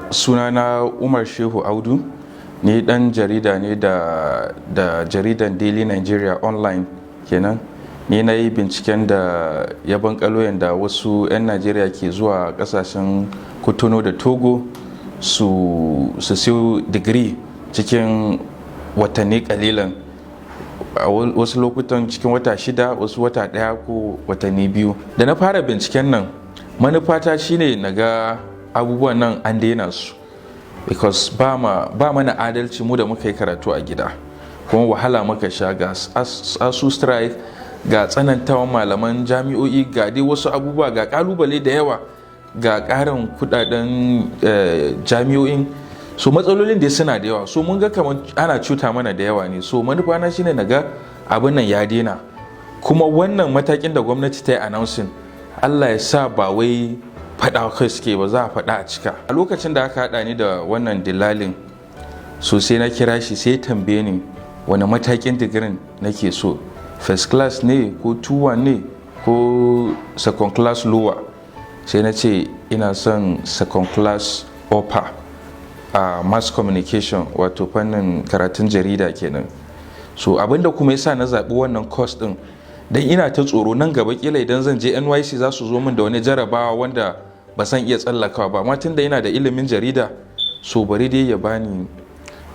Sunana Umar Audu, ni dan jarida ne da jaridan Daily Nigeria online kenan. Ni na yi binciken da ya bankalo yadda wasu 'yan Najeriya ke zuwa kasashen Kwatano da Togo su siyo digiri cikin watanni kalilan, a wasu lokutan cikin wata 6, wasu wata 1 ko watanni 2. Da na fara binciken nan, manufata shine na ga abubuwan nan an daina su, because ba mana adalci mu da muka yi karatu a gida, kuma wahala muka sha ga asu strike, ga tsanantawan malaman jami'o'i, ga dai wasu abubuwa, ga kalubale da yawa, ga karin kudaden jami'o'in. So matsalolin da suna da yawa, so mun ga kamar ana cuta mana da yawa ne. So manufa na shine na ga abin nan ya daina, kuma wannan matakin da gwamnati ta yi announcing, Allah ya sa ba wai faɗa kai suke ba, za a faɗa a cika. A lokacin da aka haɗa ni da wannan dilalin, so sai na kira shi, sai tambaye ni wani matakin digirin nake so, first class ne ko 2-1 ne ko second class lower. Sai na ce ina son second class upper a mass communication, wato fannin karatun jarida kenan. So abinda kuma yasa na zaɓi wannan course din, dan ina ta tsoro nan gaba kila idan zan je NYC za su zo min da wani jarabawa wanda ba san iya tsallakawa ba. Amma tunda ina da ilimin jarida, so bari dai ya bani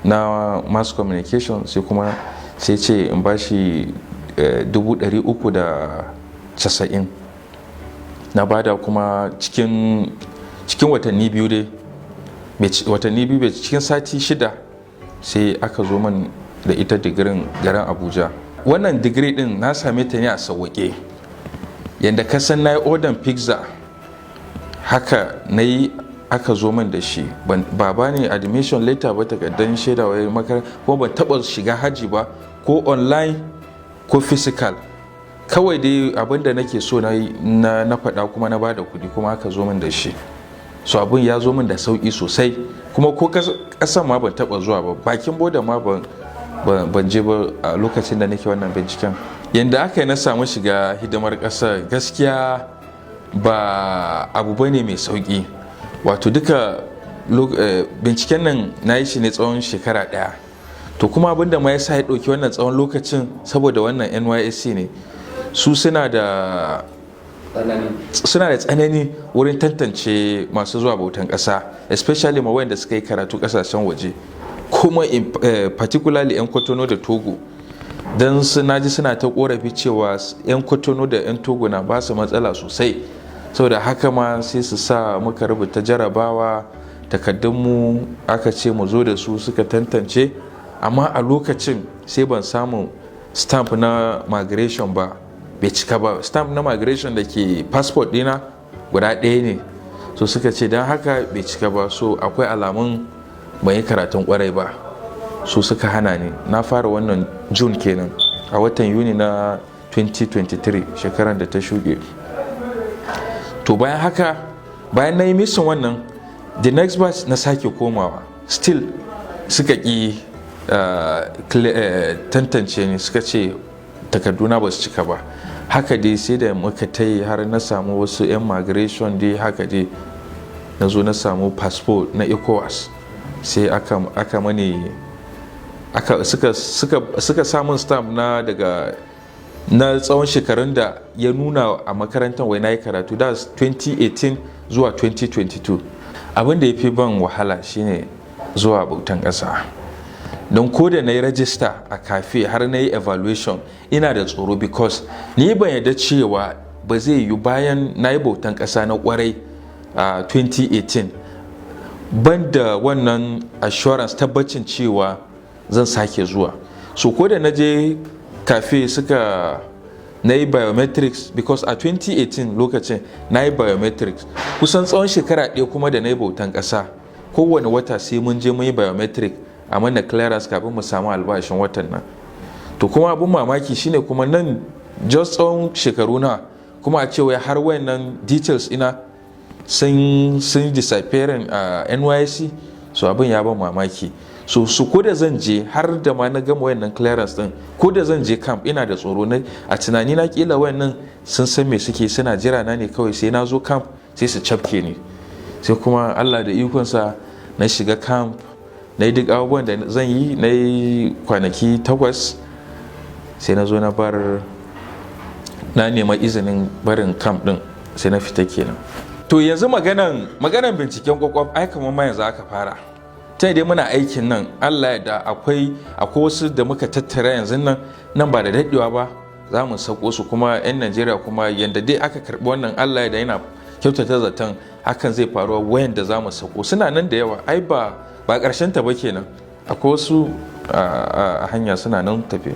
na mass communication. Sai kuma sai ce in bashi 390. na bada kuma cikin watanni 2 dai, watanni 2 bai, cikin sati 6 sai aka zo min da ita digirin garin Abuja. Wannan digiri din na same ta ne a sauwaƙe, yadda ka san na yi order pizza haka na yi, aka zo min da shi. Ba bani admission letter ba, takardar shaida wai makaranta, kuma ban taɓa shiga haji ba, ko online ko physical. Kawai dai abinda nake so na faɗa, kuma na bada kuɗi, kuma aka zo min da shi. So abin ya zo min da sauƙi sosai, kuma ko ƙasan ma ban taɓa zuwa ba, bakin boda ma ban je ba a lokacin da nake wannan binciken. Yanda aka yi na samu shiga hidimar ƙasa, gaskiya ba abu bane mai sauƙi. Wato duka binciken nan na yi shi ne tsawon shekara 1. To kuma abinda ma ya sa ya ɗauki wannan tsawon lokacin, saboda wannan NYSC ne, su suna da tsanani wurin tantance masu zuwa bautan ƙasa, especially ma wanda suka yi karatu ƙasashen waje, kuma particularly 'yan Kwatano da Togo. Don naji suna ta korafi cewa 'yan Kwatano da 'yan Togo na ba su matsala sosai. Saboda haka ma sai su sa muka rubuta jarabawa, takaddunmu aka ce mu zo da su, suka tantance. Amma a lokacin sai ban samu stamp na migration ba, bai cika ba. Stamp na migration da ke passport dina guda 1 ne, so suka ce don haka bai cika ba. So akwai alamun ban yi karatun kwarai ba, so suka hana ni. Na fara wannan June kenan, a watan Yuni na 2023, shekarar da ta shuɗe. To bayan haka, bayan na yi mission wannan, the next batch na sake komawa, still suka ƙi tantance ni, suka ce takarduna ba su cika ba. Haka dai sai da muka ta yi, har na samu wasu 'yan migration dai, haka dai na zo na samu passport na ECOWAS. Sai aka mani suka samun stamp na tsawon shekarun da ya nuna a makarantar wai na yi karatu, da 2018 zuwa 2022. Abin da ya fi ban wahala shine zuwa bautan ƙasa, don ko da na yi rajista a cafe har na yi evaluation, ina da tsoro, because ni ban yarda cewa ba zai yi bayan na yi bautan ƙasa na kwarai a 2018, ban da wannan assurance, tabbacin cewa zan sake zuwa. So ko da na je cafe na yi biometrics, because a 2018 lokacin na yi biometrics kusan tsawon shekara 1, kuma da na yi bautan ƙasa kowane wata sai mun je mun yi biometric a mana clearance kafin mu samu albashin watan nan. To kuma abin mamaki shine, kuma nan just tsawon shekaru na, kuma a cewa har wayannan details ina sun disappearing a NYSC. So abin ya ban mamaki. So ko da zan je, har da ma na gama wayannan clearance din, ko da zan je camp, ina da tsoro na, a tunani na kila wayannan sun san me suke, suna jira na ne kawai sai na zo camp sai su cafke ni. Sai kuma Allah da ikonsa na shiga camp, na yi duk abubuwan da zan yi, na yi kwanaki 8 sai na zo na nema izinin barin camp din sai na fita kenan. To yanzu maganan binciken kwakwaf ai kamar ma yanzu aka fara. Ta dai muna aikin nan Allah ya da akwai wasu da muka tattara yanzu nan ba da daɗewa ba za mu sako su, kuma 'yan Najeriya kuma yanda dai aka karɓi wannan Allah ya da yana kyautata zaton hakan zai faruwa, wayanda za mu sako suna nan da yawa. Ai ba ƙarshen ta ba kenan, akwai wasu a hanya suna nan tafe.